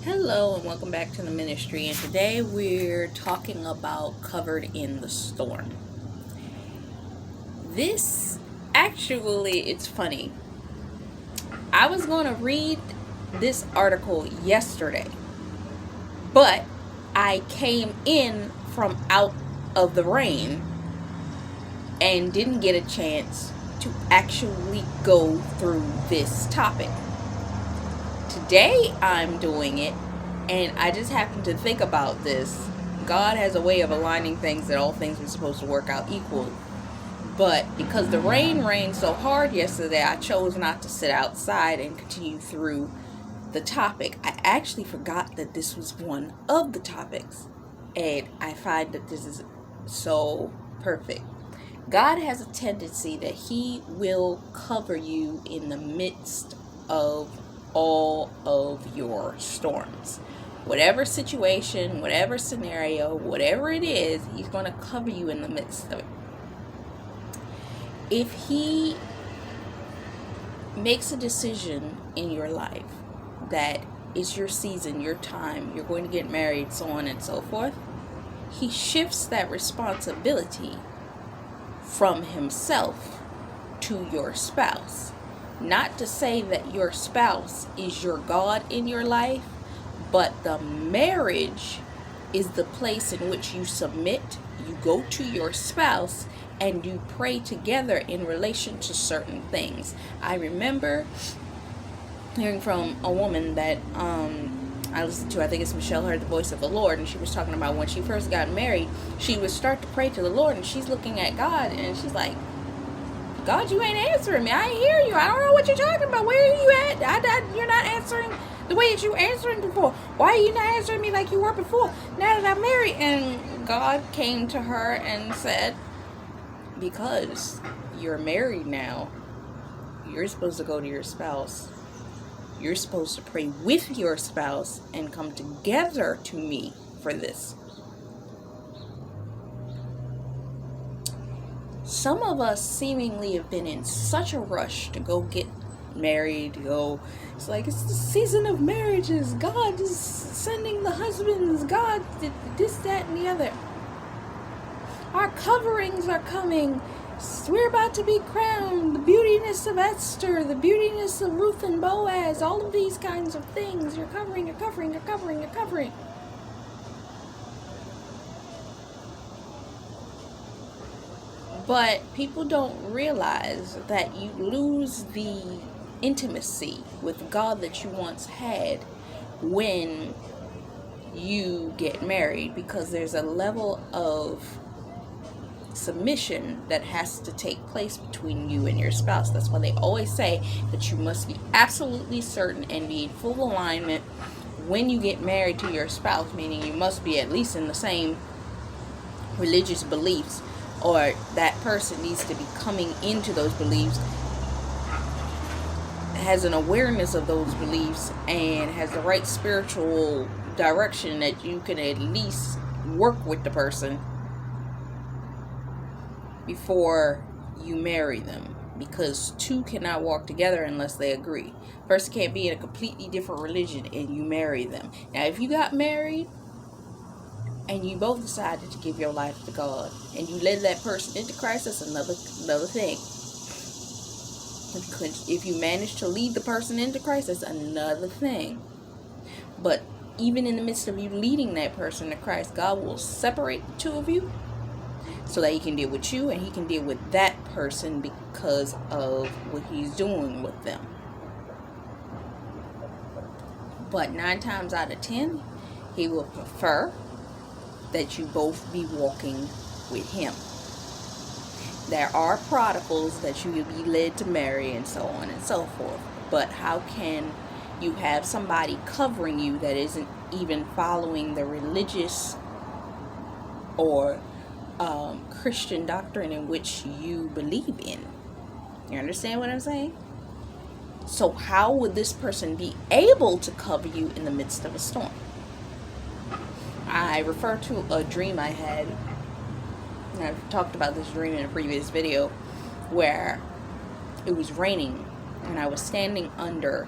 Hello and welcome back to the ministry, and today we're talking about covered in the storm. This actually, it's funny. I was going to read this article yesterday, but I came in from out of the rain and didn't get a chance to actually go through this topic. Today I'm doing it, and I just happened to think about this. God has a way of aligning things that all things are supposed to work out equally. But because the rain rained so hard yesterday, I chose not to sit outside and continue through the topic. I actually forgot that this was one of the topics, and I find that this is so perfect. God has a tendency that He will cover you in the midst of all of your storms. Whatever situation, whatever scenario, whatever it is, He's going to cover you in the midst of it. If He makes a decision in your life that it's your season, your time, you're going to get married, so on and so forth, He shifts that responsibility from Himself to your spouse. Not to say that your spouse is your God in your life, but the marriage is the place in which you submit, you go to your spouse, and you pray together in relation to certain things. I remember hearing from a woman that I listened to, I think it's Michelle Heard the Voice of the Lord, and she was talking about when she first got married, she would start to pray to the Lord, and she's looking at God, and she's like, God, you ain't answering me. I ain't hear you. I don't know what you're talking about. Where are you at? You're not answering the way that you were answering before. Why are you not answering me like you were before? Now that I'm married. And God came to her and said, because you're married now, you're supposed to go to your spouse. You're supposed to pray with your spouse and come together to me for this. Some of us seemingly have been in such a rush to go get married, it's like it's the season of marriages. God is sending the husbands. God did this, that, and the other. Our coverings are coming. We're about to be crowned. The beautiness of Esther, the beautiness of Ruth and Boaz, all of these kinds of things. You're covering, you're covering, you're covering, you're covering. But people don't realize that you lose the intimacy with God that you once had when you get married, because there's a level of submission that has to take place between you and your spouse. That's why they always say that you must be absolutely certain and be in full alignment when you get married to your spouse, meaning you must be at least in the same religious beliefs, or that person needs to be coming into those beliefs, has an awareness of those beliefs, and has the right spiritual direction that you can at least work with the person before you marry them. Because two cannot walk together unless they agree. A person can't be in a completely different religion and you marry them. Now, if you got married and you both decided to give your life to God and you led that person into Christ, that's another thing. If you manage to lead the person into Christ, that's another thing. But even in the midst of you leading that person to Christ, God will separate the two of you so that He can deal with you and He can deal with that person because of what He's doing with them. But 9 times out of 10, He will prefer that you both be walking with Him. There are prodigals that you will be led to marry and so on and so forth. But how can you have somebody covering you that isn't even following the religious or Christian doctrine in which you believe in? You understand what I'm saying? So how would this person be able to cover you in the midst of a storm? I refer to a dream I had, and I've talked about this dream in a previous video, where it was raining and I was standing under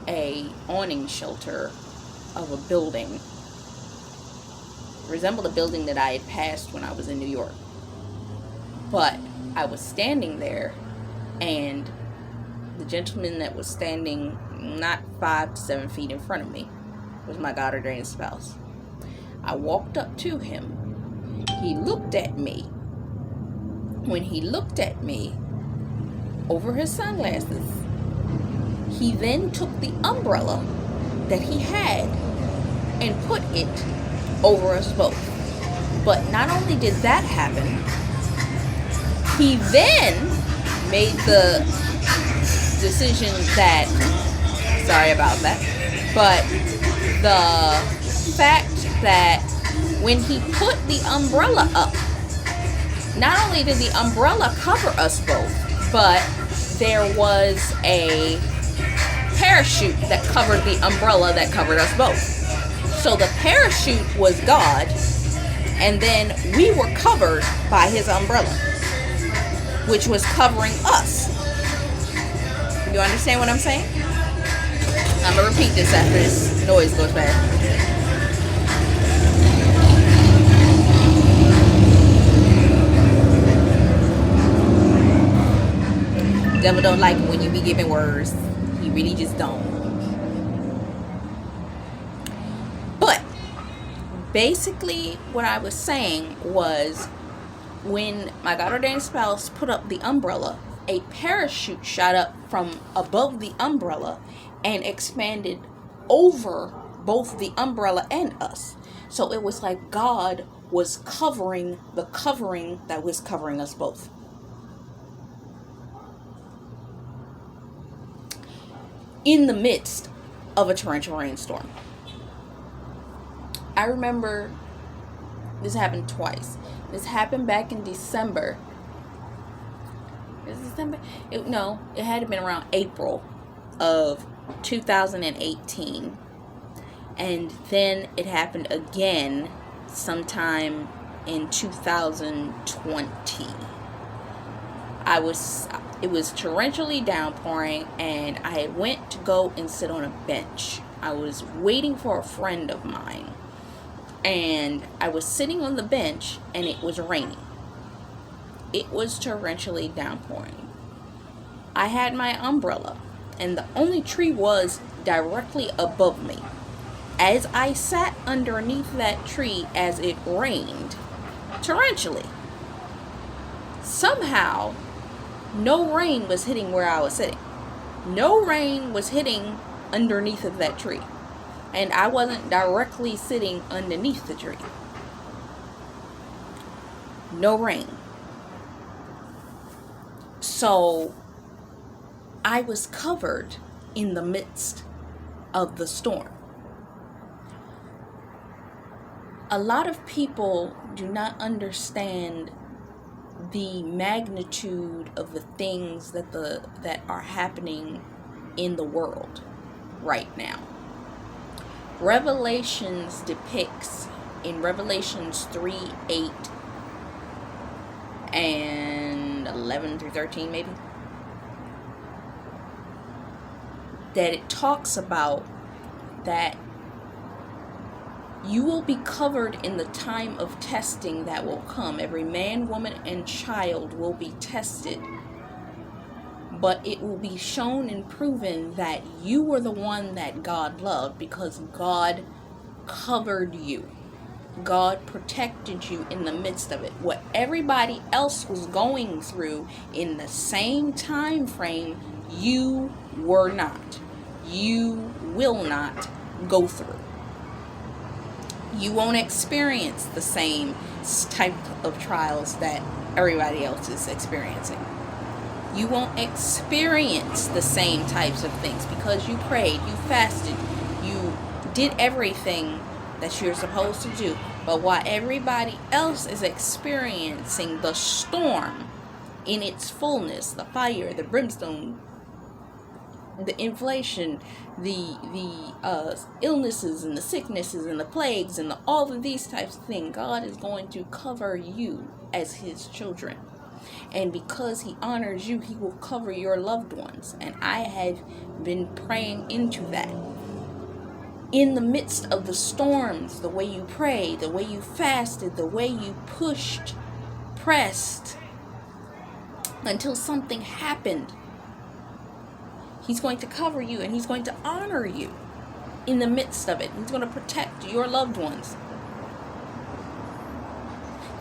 a awning shelter of a building. It resembled a building that I had passed when I was in New York. But I was standing there, and the gentleman that was standing not 5 to 7 feet in front of me was my God ordained spouse. I walked up to him. He looked at me. When he looked at me over his sunglasses, he then took the umbrella that he had and put it over us both. But not only did that happen, he then made the decision that, sorry about that, but the fact that when he put the umbrella up, not only did the umbrella cover us both, but there was a parachute that covered the umbrella that covered us both. So the parachute was God, and then we were covered by his umbrella, which was covering us. You understand what I'm saying? I'm gonna repeat this after this noise goes by. Devil don't like it when you be giving words. He really just don't. But basically what I was saying was, when my God ordained spouse put up the umbrella, a parachute shot up from above the umbrella and expanded over both the umbrella and us. So it was like God was covering the covering that was covering us both. In the midst of a torrential rainstorm. I remember this happened twice. This happened back in December. Is it December? It had been around April of 2018. And then it happened again sometime in 2020. It was torrentially downpouring, and I went to go and sit on a bench. I was waiting for a friend of mine, and I was sitting on the bench, and it was raining. It was torrentially downpouring. I had my umbrella, and the only tree was directly above me. As I sat underneath that tree as it rained torrentially, somehow no rain was hitting where I was sitting. No rain was hitting underneath of that tree. And I wasn't directly sitting underneath the tree. No rain. So I was covered in the midst of the storm. A lot of people do not understand the magnitude of the things that are happening in the world right now. Revelations depicts in Revelations 3, 8 and 11 through 13 maybe, that it talks about that you will be covered in the time of testing that will come. Every man, woman, and child will be tested. But it will be shown and proven that you were the one that God loved, because God covered you. God protected you in the midst of it. What everybody else was going through in the same time frame, you were not. You will not go through. You won't experience the same type of trials that everybody else is experiencing. You won't experience the same types of things because you prayed, you fasted, you did everything that you're supposed to do. But while everybody else is experiencing the storm in its fullness, the fire, the brimstone, the inflation, the illnesses and the sicknesses and the plagues and all of these types of things, God is going to cover you as his children. And because he honors you, he will cover your loved ones. And I have been praying into that. In the midst of the storms, the way you prayed, the way you fasted, the way you pushed, pressed, until something happened, He's going to cover you and He's going to honor you in the midst of it. He's going to protect your loved ones.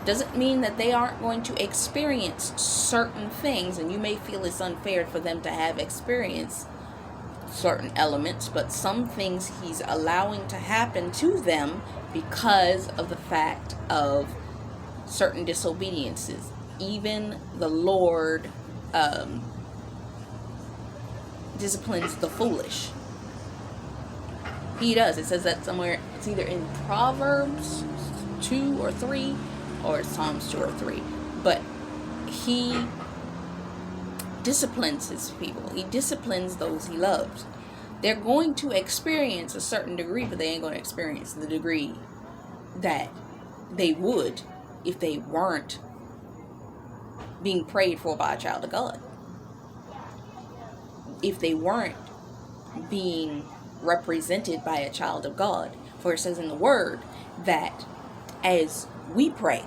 Doesn't mean that they aren't going to experience certain things, and you may feel it's unfair for them to have experienced certain elements, but some things He's allowing to happen to them because of the fact of certain disobediences. Even the Lord disciplines the foolish. He does. It says that somewhere. It's either in Proverbs 2 or 3, or Psalms 2 or 3. But He disciplines His people. He disciplines those He loves. They're going to experience a certain degree, but they ain't going to experience the degree that they would if they weren't being prayed for by a child of God. If they weren't being represented by a child of God. For it says in the Word that as we pray,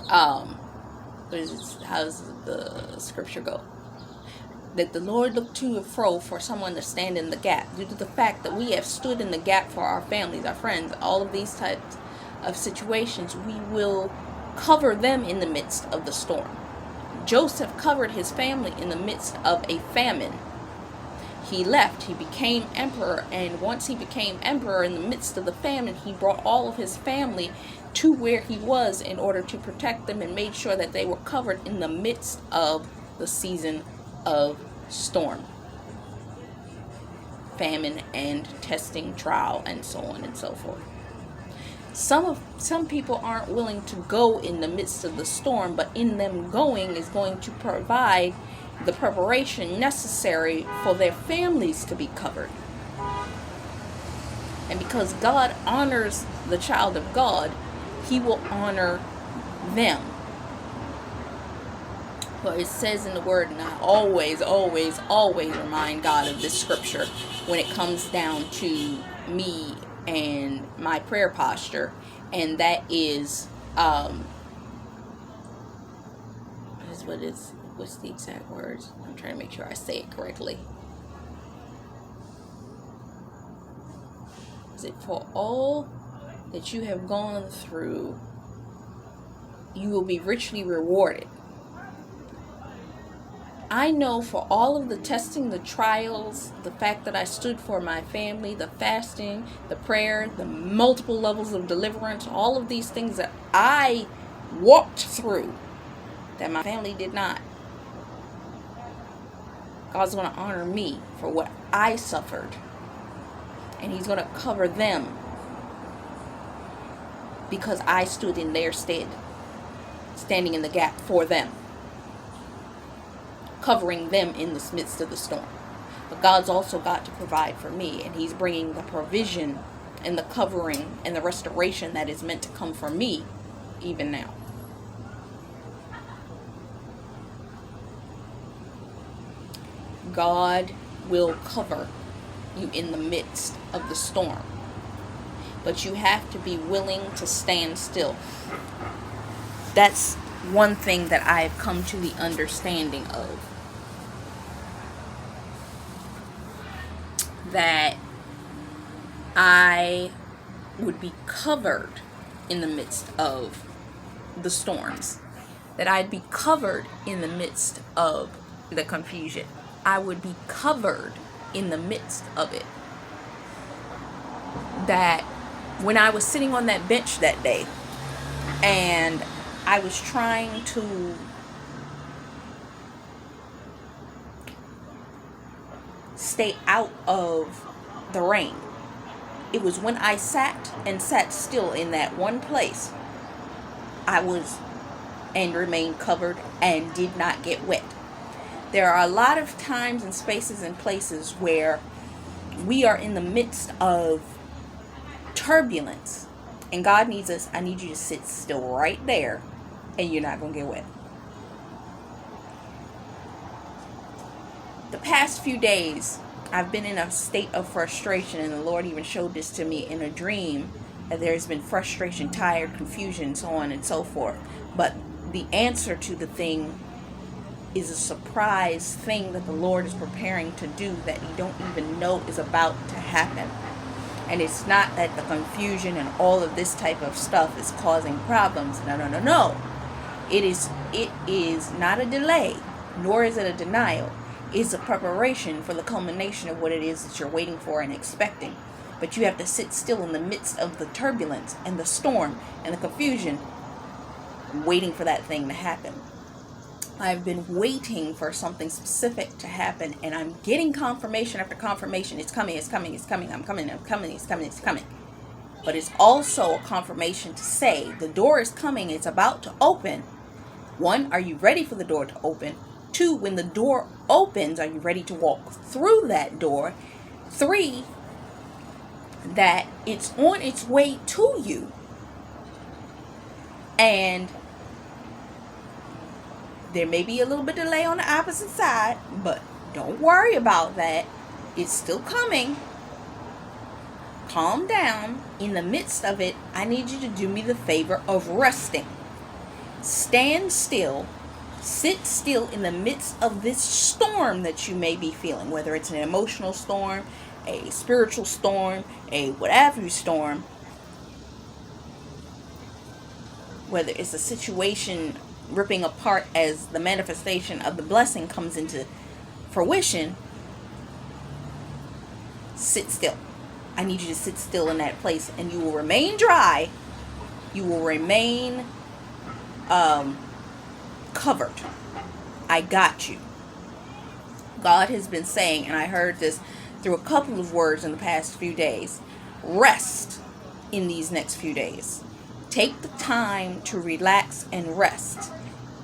how does the scripture go? That the Lord looked to and fro for someone to stand in the gap, due to the fact that we have stood in the gap for our families, our friends, all of these types of situations. We will cover them in the midst of the storm. Joseph covered his family in the midst of a famine. He left, he became emperor, and once he became emperor in the midst of the famine, he brought all of his family to where he was in order to protect them and made sure that they were covered in the midst of the season of storm, famine, and testing, trial, and so on and so forth. Some people aren't willing to go in the midst of the storm, but in them going is going to provide the preparation necessary for their families to be covered. And because God honors the child of God, He will honor them. But it says in the Word, and I always remind God of this scripture when it comes down to me and my prayer posture, and that is what's the exact words? I'm trying to make sure I say it correctly. Is it for all that you have gone through, you will be richly rewarded. I know for all of the testing, the trials, the fact that I stood for my family, the fasting, the prayer, the multiple levels of deliverance, all of these things that I walked through that my family did not. God's going to honor me for what I suffered. And He's going to cover them because I stood in their stead, standing in the gap for them, covering them in the midst of the storm. But God's also got to provide for me, and He's bringing the provision and the covering and the restoration that is meant to come for me even now. God will cover you in the midst of the storm, but you have to be willing to stand still. That's one thing that I've come to the understanding of, that I would be covered in the midst of the storms, that I'd be covered in the midst of the confusion. I would be covered in the midst of it. That when I was sitting on that bench that day and I was trying to stay out of the rain, it was when I sat still in that one place, I was and remained covered and did not get wet. There are a lot of times and spaces and places where we are in the midst of turbulence, and God needs us. I need you to sit still right there, and you're not going to get wet. The past few days, I've been in a state of frustration, and the Lord even showed this to me in a dream, that there's been frustration, tired, confusion, so on and so forth. But the answer to the thing is a surprise thing that the Lord is preparing to do that you don't even know is about to happen. And it's not that the confusion and all of this type of stuff is causing problems. No. It is not a delay, nor is it a denial. It's a preparation for the culmination of what it is that you're waiting for and expecting. But you have to sit still in the midst of the turbulence and the storm and the confusion, waiting for that thing to happen. I've been waiting for something specific to happen, and I'm getting confirmation after confirmation. It's coming, it's coming, it's coming, it's coming. But it's also a confirmation to say the door is coming, it's about to open. 1, are you ready for the door to open? 2, when the door opens, are you ready to walk through that door? 3, that it's on its way to you. And there may be a little bit of delay on the opposite side, but don't worry about that. It's still coming. Calm down. In the midst of it, I need you to do me the favor of resting. Stand still. Sit still in the midst of this storm that you may be feeling, whether it's an emotional storm, a spiritual storm, a whatever storm, whether it's a situation ripping apart as the manifestation of the blessing comes into fruition. Sit still. I need you to sit still in that place, and you will remain dry. You will remain covered. I got you. God has been saying, and I heard this through a couple of words in the past few days, rest in these next few days. Take the time to relax and rest.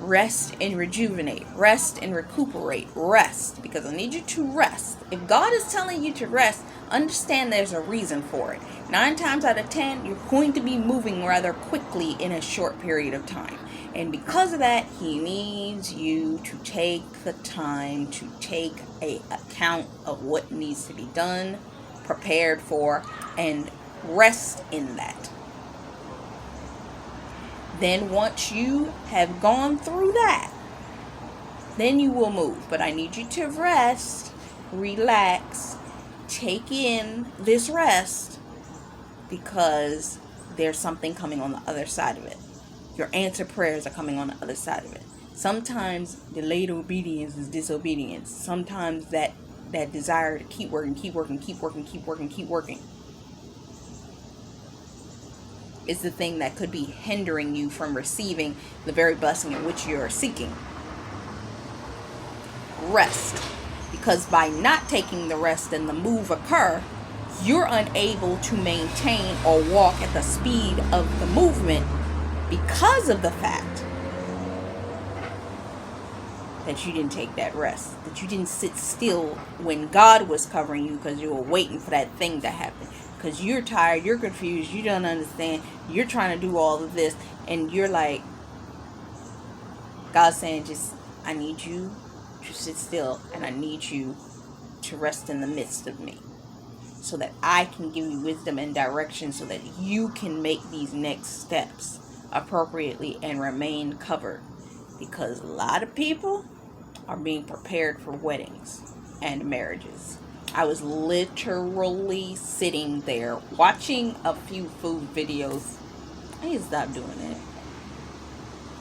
Rest and rejuvenate. Rest and recuperate. Rest. Because I need you to rest. If God is telling you to rest, understand there's a reason for it. 9 times out of 10, you're going to be moving rather quickly in a short period of time. And because of that, He needs you to take the time to take an account of what needs to be done, prepared for, and rest in that. Then once you have gone through that, then you will move. But I need you to rest, relax, take in this rest, because there's something coming on the other side of it. Your answered prayers are coming on the other side of it. Sometimes delayed obedience is disobedience. Sometimes that desire to keep working is the thing that could be hindering you from receiving the very blessing in which you are seeking. Rest. Because by not taking the rest and the move occur, you're unable to maintain or walk at the speed of the movement because of the fact that you didn't take that rest, that you didn't sit still when God was covering you, because you were waiting for that thing to happen. Because you're tired, you're confused, you don't understand, you're trying to do all of this, and you're like, God's saying, I need you to sit still, and I need you to rest in the midst of me, so that I can give you wisdom and direction, so that you can make these next steps appropriately and remain covered. Because a lot of people are being prepared for weddings and marriages. I was literally sitting there watching a few food videos. I need to stop doing it.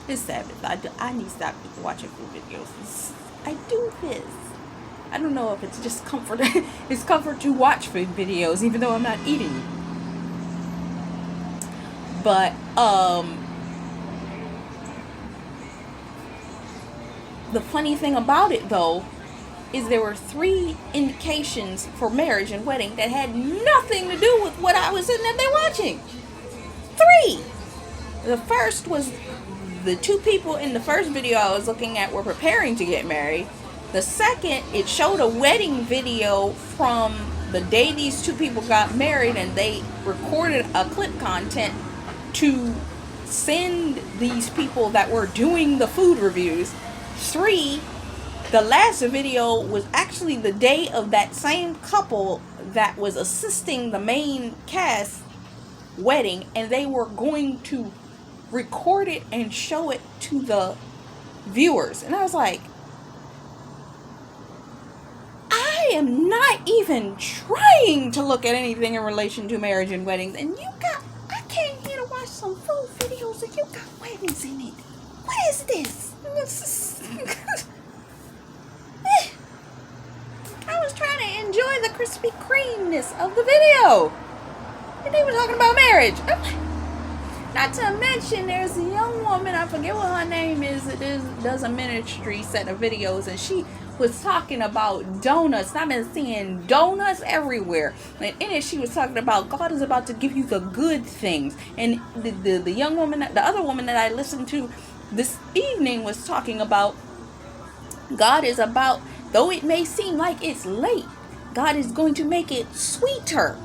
It's Sabbath. I need to stop watching food videos. I do this. I don't know if it's just comfort. It's comfort to watch food videos even though I'm not eating. But the funny thing about it though is there were 3 indications for marriage and wedding that had nothing to do with what I was sitting there watching. 3. The first was the 2 people in the first video I was looking at were preparing to get married. The second, it showed a wedding video from the day these 2 people got married, and they recorded a clip content to send these people that were doing the food reviews. 3, The last video was actually the day of that same couple that was assisting the main cast wedding, and they were going to record it and show it to the viewers. And I was like, I am not even trying to look at anything in relation to marriage and weddings, and I came here to watch some food videos and you got weddings in it. What is this? I was trying to enjoy the Krispy Kremeness of the video, and they were talking about marriage. Not to mention, there's a young woman, I forget what her name is, does a ministry set of videos, and she was talking about donuts. I've been seeing donuts everywhere, and in it she was talking about God is about to give you the good things. And the young woman, the other woman that I listened to this evening, was talking about God is about, though it may seem like it's late, God is going to make it sweeter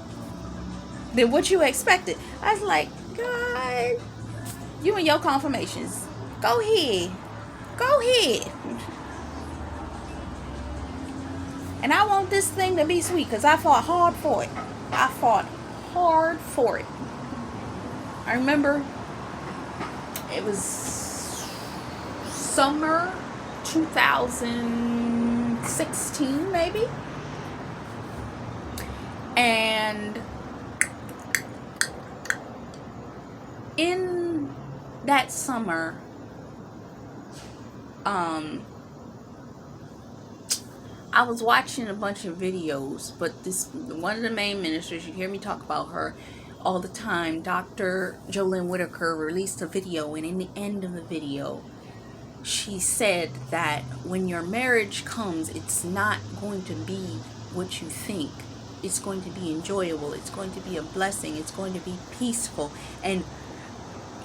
than what you expected. I was like, God, you and your confirmations, go ahead. And I want this thing to be sweet because I fought hard for it. I remember it was summer 2016 maybe, and in that summer, I was watching a bunch of videos, but one of the main ministers, you hear me talk about her all the time, Dr. Jolynn Whitaker, released a video, and in the end of the video, she said that when your marriage comes, it's not going to be what you think. It's going to be enjoyable. It's going to be a blessing. It's going to be peaceful. And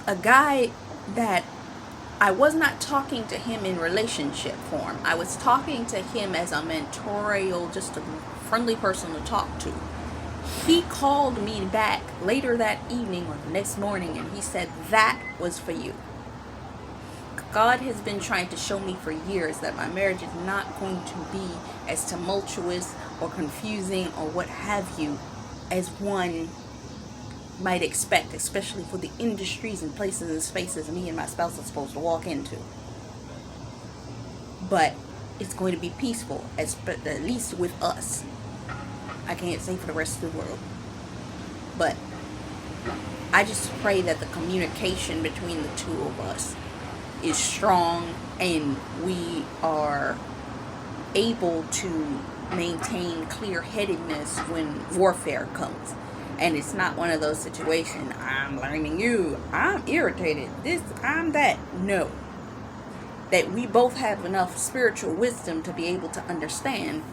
a guy that I was not talking to him in relationship form. I was talking to him as a mentorial, just a friendly person to talk to. He called me back later that evening or the next morning, and he said, that was for you. God has been trying to show me for years that my marriage is not going to be as tumultuous or confusing or what have you as one might expect, especially for the industries and places and spaces me and my spouse are supposed to walk into. But it's going to be peaceful, at least with us. I can't say for the rest of the world. But I just pray that the communication between the two of us is strong and we are able to maintain clear-headedness when warfare comes. And it's not one of those situations, I'm blaming you, I'm irritated, this, I'm that. No. That we both have enough spiritual wisdom to be able to understand.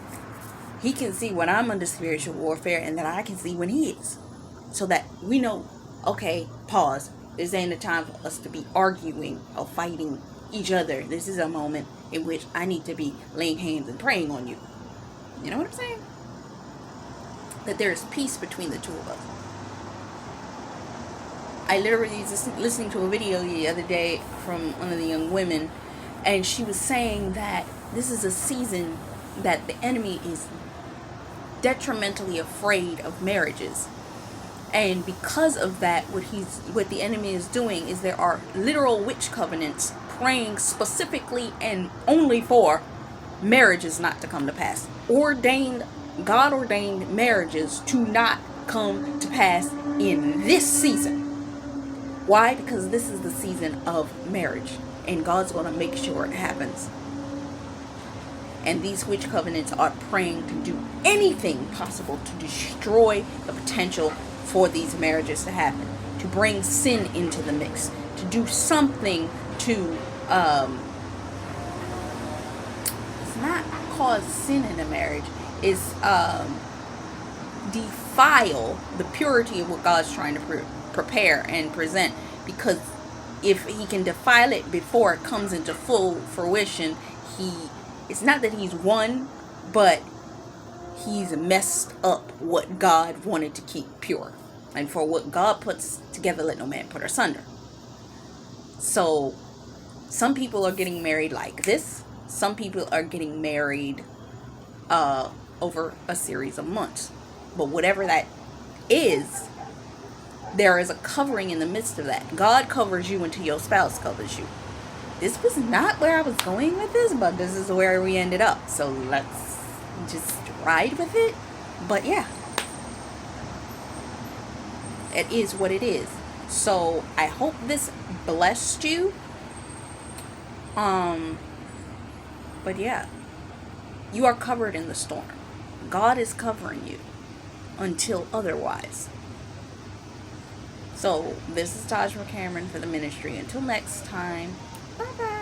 He can see when I'm under spiritual warfare, and that I can see when he is. So that we know, okay, pause. This ain't the time for us to be arguing or fighting each other. This is a moment in which I need to be laying hands and praying on you. You know what I'm saying? That there is peace between the two of us. I literally was listening to a video the other day from one of the young women, and she was saying that this is a season that the enemy is detrimentally afraid of marriages. And because of that, what the enemy is doing is there are literal witch covenants praying specifically and only for marriages not to come to pass. God ordained marriages to not come to pass in this season. Why? Because this is the season of marriage, and God's going to make sure it happens. And these witch covenants are praying to do anything possible to destroy the potential for these marriages to happen, to bring sin into the mix, to do something to it's not cause sin in a marriage, is defile the purity of what God's trying to prepare and present. Because if he can defile it before it comes into full fruition, it's not that he's won, but he's messed up what God wanted to keep pure. And for what God puts together, let no man put asunder. So some people are getting married like this. Some people are getting married over a series of months. But whatever that is, there is a covering in the midst of that. God covers you until your spouse covers you. This was not where I was going with this, but this is where we ended up. So let's just ride with it. But yeah, it is what it is. So I hope this blessed you. But yeah, you are covered in the storm. God is covering you until otherwise. So this is Taj McCameron for the ministry. Until next time, bye bye.